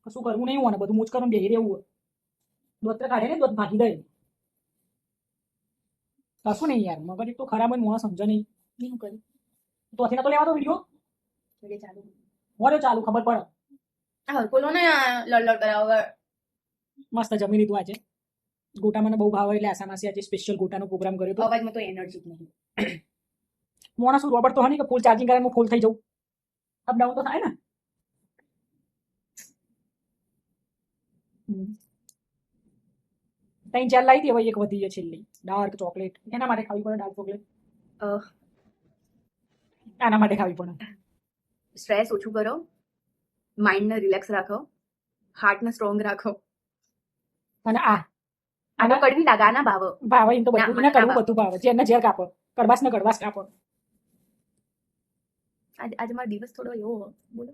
કશું કરવું નહીં હોય ને બધું મૂજ કરવાનું બેહી રહેવું હોય. દોત્ર કાઢે ને દોત ભાગી દે. કશું નહીં યાર, મગજ એક તો ખરાબ હોય, મોણા સમજે નહીં. શું કર્યું? તો અથીના તો લેવા દો વિડીયો. એટલે ચાલુ મોરે ચાલુ ખબર પડે. આ હરકોલો ને લડ કરાવે. મસ્ત જમી લીધું આજે. ગોટા મને બહુ ભાવે એટલે આસામાસી આજે સ્પેશિયલ ગોટાનો પ્રોગ્રામ કર્યો હતો. અવાજમાં તો એનર્જી જ નહીં. મોણા શું રોબર્ટ તો હોય ને કે ફૂલ ચાર્જિંગ કરે હું ફૂલ થઈ જાઉં. અપડાઉન તો થાય ને. ત્રણ ચાર લાવી હતી, હવે એક વધી છે છેલ્લી ડાર્ક ચોકલેટ. એના માટે ખાવી પડે ડાર્ક ચોકલેટ. આના માટે ખાવી પડે. સ્ટ્રેસ ઓછું કરો, માઇન્ડને રિલેક્સ રાખો, હાર્ટને સ્ટ્રોંગ રાખો. અને આના કડવી લાગે, આના ભાવ ભાવે એમ તો ના, બધું મને એને કડવું ના બધું ભાવે. જેને ઝેર કાપો, કડવાશ ને કડવાશ કાપો. આજે મારો દિવસ થોડો એવો બોલો.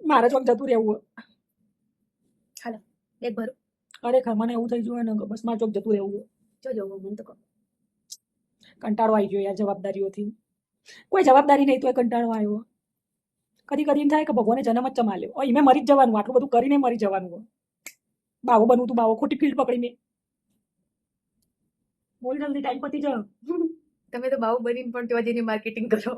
મારે ચોક જતું રહેવું. એક ભરો ખરેખર મને એવું થઈ ગયું ને કે બસ મારે ચોક જતું રહેવું. જો જવું મને તો કહો. કંટાળો આવી ગયો યાર જવાબદારીઓથી. કોઈ જવાબદારી નહીં તો એ કંટાળો આવ્યો. કદી કદી એમ થાય કે ભગવાને જન્મ જ ચમાલ્યો. ઓ એમે મરી જ જવાનું, આટલું બધું કરીને મરી જવાનું. બાવો બનવું તું બાવો, ખોટી ફીલ્ડ પકડીને. બોલ જલ્દી, ટાઈમ પતી જાવ. તમે તો બાહુ બનીને પણ તેવા જેની માર્કેટિંગ કરો.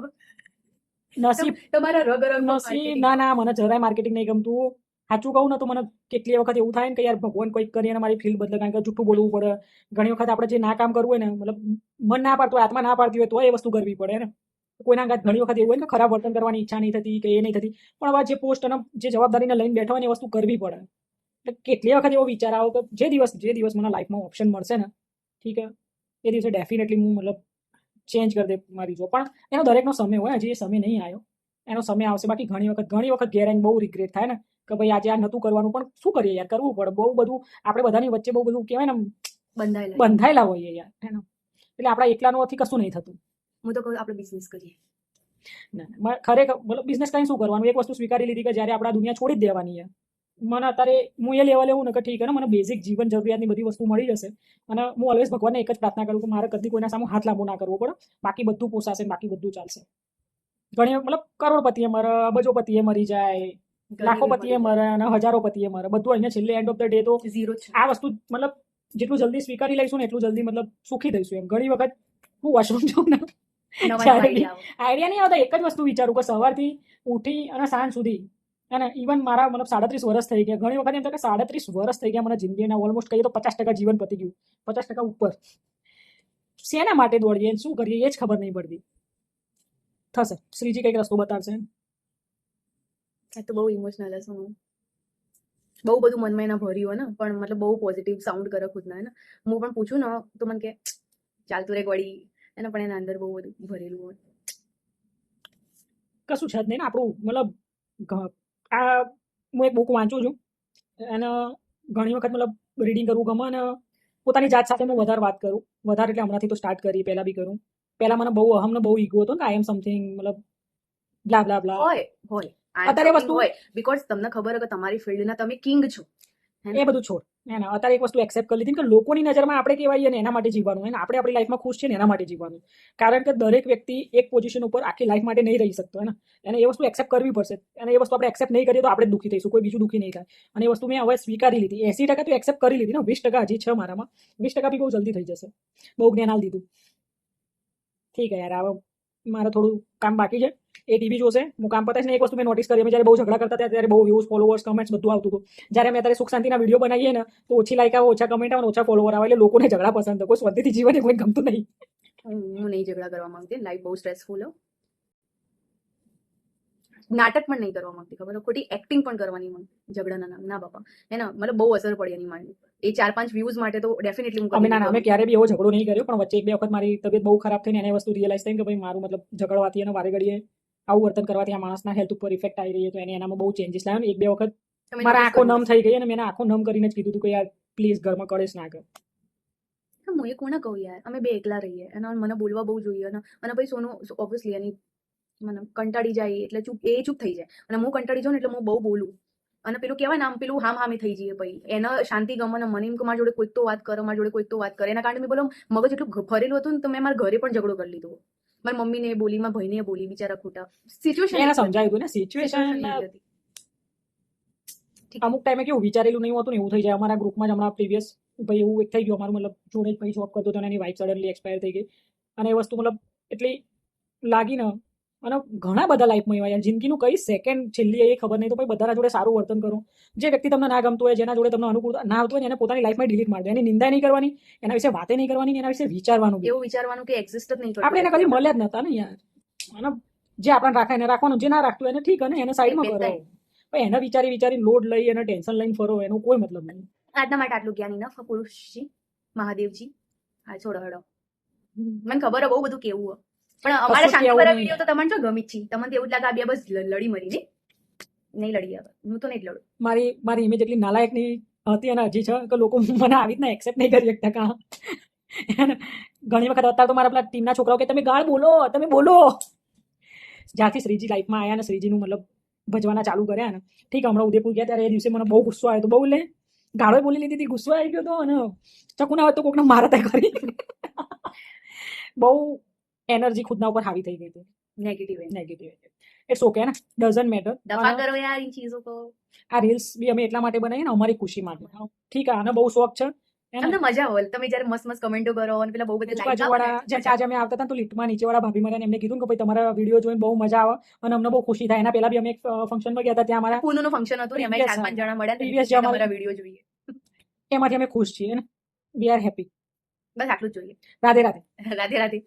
નસીબ તમારા રગ નસીબ ના મને જરાય માર્કેટિંગ નહીં ગમતું. સાચું કહું ને તો મને કેટલી વખત એવું થાય ને કે યાર ભગવાન કોઈક કરીને મારી ફીલ્ડ બદલે, કારણ કે જૂઠું બોલવું પડે. ઘણી વખત આપણે જે ના કામ કરવું હોય ને, મતલબ મન ના પાડતું હોય, આત્મા ના પાડતી હોય તો એ વસ્તુ કરવી પડે ને. કોઈના ઘણી વખત એવું હોય ને ખરાબ વર્તન કરવાની ઈચ્છા નહીં થતી કે એ નહીં થતી, પણ હવે જે પોસ્ટ અને જે જવાબદારીને લઈને બેઠા હોય ને એ વસ્તુ કરવી પડે. એટલે કેટલી વખત એવો વિચાર આવો કે જે દિવસ મને લાઈફમાં ઓપ્શન મળશે ને, ઠીક છે, એ દિવસે ડેફિનેટલી હું મતલબ ચેન્જ કરી દે મારી જો. પણ એનો દરેકનો સમય હોય, હજી એ સમય નહીં આવ્યો, એનો સમય આવશે. બાકી ઘણી વખત ઘેર આવીને બહુ રિગ્રેટ થાય ને કે ભાઈ આજે આ નહોતું કરવાનું, પણ શું કરીએ યાર, કરવું પડે. બહુ બધું આપણે બધાની વચ્ચે બહુ બધું કહેવાય ને બંધાયેલા હોઈએ યાર, એટલે આપણા એકલાનોથી કશું નહીં થતું. હું તો કહું આપણે બિઝનેસ કરીએ. ના ખરેખર મતલબ બિઝનેસ કઈ શું કરવાનું, એક વસ્તુ સ્વીકારી લીધી કે જ્યારે આપણા દુનિયા છોડી જ દેવાની છે. મને અત્યારે હું એ લેવલ એવું ને કે ઠીક છે ને, મને બેઝિક જીવન જરૂરિયાતની બધી વસ્તુ મળી જશે. અને હું ઓલવેઝ ભગવાનને એક જ પ્રાર્થના કરું કે મારે કદી કોઈના સામે હાથ લાંબો ના કરવો પડે. બાકી બધું પોસાશે, બાકી બધું ચાલશે. ઘણી મતલબ કરોડપતિએ મરે, અબજોપતિએ મરી જાય, લાખોપતિએ મરે અને હજારોપતિએ મરે, બધું અહીંયા છેલ્લે એન્ડ ઓફ ધ ડે તો ઝીરો આ વસ્તુ મતલબ જેટલું જલ્દી સ્વીકારી લઈશું ને એટલું જલ્દી મતલબ સુખી થઈશું. એમ ઘણી વખત હું વોશરૂમ જાઉં ને આઈડિયા નહીં આવતા, એક જ વસ્તુ વિચારું કે સવારથી ઉઠી અને સાંજ સુધી, અને ઇવન મારા મતલબ 37 વર્ષ થઈ ગયા. ઘણી વખત એમ થાય કે 37 વર્ષ થઈ ગયા મને જિંદગીના, ઓલમોસ્ટ કહીએ તો 50% જીવન પતી ગયું, 50% ઉપર. શેના માટે દોડીએ, શું કરીએ એ જ ખબર નહીં પડતી. થશે, શ્રીજી કંઈક રસ્તો બતાવશે. આ તો બહુ ઇમોશનલ હશે. હું બહુ બધું મનમાં એના ભર્યું હોય ને, પણ મતલબ બહુ પોઝિટિવ સાઉન્ડ કરે ખુદના. ને હું પણ પૂછું ને તો મને કે ચાલતું રે વળી, એને પણ એના અંદર બહુ બધું ભરેલું હોય. કશું છે જ નહીં ને આપણું. મતલબ આ હું એક બુક વાંચું છું અને ઘણી વખત મતલબ રીડિંગ કરવું ગમે અને પોતાની જાત સાથે હું વધારે વાત કરું. વધારે એટલે હમણાંથી તો સ્ટાર્ટ કરી, પહેલાં બી કરું. પહેલાં મને બહુ અહમને બહુ ઈગો હતો ને, આઈ એમ સમથિંગ, મતલબ બ્લા બ્લા બ્લા. હોય અત્યારે વસ્તુ હોય, બીકોઝ તમને ખબર હોય કે તમારી ફિલ્ડના તમે કિંગ છો. એ બધું છોડ. અત્યારે એક વસ્તુ એક્સેપ્ટ કરી લીધી કે લોકોની નજરમાં આપણે કહેવાય ને એના માટે જીવવાનું, અને આપણે આપણી લાઈફમાં ખુશ છે ને એના માટે જીવવાનું. કારણ કે દરેક વ્યક્તિ એક પોઝિશન ઉપર આખી લાઈફ માટે નહીં રહી શકતો, ને એને એ વસ્તુ એક્સેપ્ટ કરવી પડશે. અને એ વસ્તુ આપણે એક્સેપ્ટ નહીં કરીએ તો આપણે દુઃખી થઈશું, કોઈ બીજું દુઃખી નહીં થાય. અને એ વસ્તુ મેં હવે સ્વીકારી લીધી. 80% તો એક્સેપ્ટ કરી લીધી ને, 20% હજી છે મારામાં. 20% બી બહુ જલ્દી થઈ જશે. બહુ જ્ઞાન આલી દીધું. ઠીક છે યાર, હવે મારે થોડું કામ બાકી છે. એ ટીવી જોશે, હું કામ પતાવીશ ને. એક વસ્તુ મેં નોટિસ કરી, અમે જ્યારે બહુ ઝઘડા કરતા હતા ત્યારે બહુ વ્યૂઝ, ફોલોવર્સ, કમેન્ટ્સ બધું આવતું હતું. જ્યારે અમે અત્યારે સુખ શાંતિના વિડીયો બનાવીએ ને તો ઓછી લાઈક આવે, ઓછા કમેન્ટ આવે, ઓછા ફોલોવર આવે. એટલે લોકોને ઝઘડા પસંદ છે. કોઈ શાંતિથી જીવન કોઈ ગમતું નહીં. હું નહીં ઝઘડા કરવા માંગતી, લાઈફ બહુ સ્ટ્રેસફુલ હો. નાટક પણ નહીં કરવા માંગતી, ખબર, ખોટી એક્ટિંગ પણ કરવાની માંગ. ઝઘડાના નામ ના બાપા, હે ને, મતલબ બહુ અસર પડી એની માઇન્ડ. એ 4-5 વ્યૂઝ માટે તો ડેફિનેટલી હું અમે ના અમે ક્યારે બી એવો ઝઘડો નહીં કર્યો, પણ વચ્ચે એક બે વખત મારી તબિયત બહુ ખરાબ થઈને એને વસ્તુ રિયલાઇઝ થઈ કે ભાઈ મારું મતલબ ઝઘડવાથી અને વારે ઘડીએ આવું વર્તન કરવાથી આ માણસના હેલ્થ ઉપર ઇફેક્ટ આવી રહી છે. તો એને એનામાં બહુ ચેન્જીસ લાવ્યો. એક બે વખત મારા આંખો નમ થઈ ગઈ અને મેં આંખો નમ કરીને જ કીધું હતું કે યાર પ્લીઝ ઘરમાં કળેશ ના કર. હું એ કોને કહું યાર, અમે બે એકલા રહીએ અને મને બોલવા બહુ જોઈએ. અને પછી સોનું ઓબ્વિયસલી એની મને કંટાળી જાય એટલે ચૂપ થઈ જાય, અને હું કંટાળી જાઉં ને એટલે હું બહુ બોલું. અને પેલું કહેવાય ને, આમ પેલું હામી થઈ જઈએ. પછી એને શાંતિ ગમે ને મને એમ કે મારા જોડે કોઈક તો વાત કરે, મારા જોડે કોઈક તો વાત કરે. એના કારણે મેં બોલો મગજ એટલું ફરેલું હતું ને તો મેં મારા ઘરે પણ ઝઘડો કરી લીધો. મારી મમ્મીને બોલી, મારા ભાઈને બોલી, બિચારા ખોટા. સિચ્યુએશન એને સમજાવ્યું હતું ને, સિચ્યુએશન ઠીક. અમુક ટાઈમે કેવું વિચારેલું નહીં હોતું ને એવું થઈ જાય. અમારા ગ્રુપમાં જ હમણાં પ્રીવિયસ ભાઈ એવું એક થઈ ગયું અમારું, મતલબ જોડે જ ભાઈ જોબ કરતો હતો અને એની વાઈફ સડનલી એક્સપાયર થઈ ગઈ. અને એ વસ્તુ મતલબ એટલી લાગી ને. અને ઘણા બધા લાઈફમાં એવા યાર, જિંદગીનું કઈ સેકન્ડ છેલ્લી એ ખબર નહીં, તો ભાઈ બધાના જોડે સારું વર્તન કરો. જે વ્યક્તિ તમને ના ગમતું હોય, જેના જોડે તમને અનુકૂળ ના આવતું હોય ને, એને પોતાની લાઈફમાં ડિલીટ મારી દો. એની નિંદા નહીં કરવાની, એના વિશે વાતે નહીં કરવાની, એના વિશે વિચારવાનું બી. એવું વિચારવાનું કે એક્ઝિસ્ટ જ નહીં આપણે એને કદી કરતું. મળ્યા જ નતા ને યાર. અને જે આપણને રાખે એને રાખવાનું, જે ના રાખતું એને ઠીક, અને એને સાઈડમાં કરો. બેતાય. ભાઈ એને વિચારી લોડ લઈ અને ટેન્શન લઈને ફરો, એનો કોઈ મતલબ નહીં. આજના માટે આટલું જ્ઞાન ઇનફ પુરુષજી મહાદેવજી. હા, છોડો હડો. મને ખબર હે બહુ બધું કેવું હે. પણ અમારા કશું શાંતિ કહેવું વાળા નહીં. વિડીયો તો તમને જો ગમી જ છે. તમને તો એવું જ લાગે આ બે બસ લડી મરી નહીં લડી હવે. હું તો નહીં જ લડું. મારી ઇમેજ એટલી નાલાયકની હતી અને હજી છે કે લોકો મને આવી રીતના એક્સેપ્ટ નહીં કરી શકતા. કાં ઘણી વખત અત્યારે તો મારા પેલા ટીમના છોકરાઓ કે તમે ગાળ બોલો, તમે બોલો. જ્યારથી શ્રીજી લાઈફમાં આવ્યા ને, શ્રીજીનું મતલબ ભજવાના ચાલુ કર્યા ને, ઠીક હમણાં ઉદયપુર ગયા ત્યારે એ દિવસે મને બહુ ગુસ્સો આવ્યો તો, બહુ લે ગાળો બોલી લીધી હતી, ગુસ્સો આવી ગયો હતો અને ચકુ ના હોય તો કોકને મારતા કરી. બહુ એનર્જી ખુદના ઉપર હાવી થઈ ગઈ હતી, નેગેટિવ. ઇટ્સ ઓકે ને, ડઝન્ટ મેટર. દફા કરો યાર इन चीजों को. આ રીલ્સ બી અમે એટલા માટે બનાવીએ ને, અમારી ખુશી માટે. ઠીક છે, આને બહુ શોખ છે. અમને મજા આવે તમે જ્યારે મસ્ત મસ્ત કમેન્ટો કરો અને પેલા બહુ બધા like આપો ને, આજુબાજુવાળા જેમ કે આજે અમે આવતા હતા ને, તો લિફ્ટમાં નીચેવાળા ભાભી મને એમને કીધું કે ભાઈ તમારા વિડીયો જોઈને બહુ મજા આવે અને અમને બહુ ખુશી થાય. એના પહેલા બી અમે એક ફંક્શનમાં ગયા હતા, ત્યાં અમારા પૂનમનું function હતું ને, અમે Previous, 4-5 જણા મળ્યા હતા. previous જે અમારે- તમારા વિડીયો જોઈએ. એમાંથી અમે ખુશ છીએ ને, વી આર હેપી. બસ આટલું જ જોઈએ. રાધે રાધે. રાધે રાધે.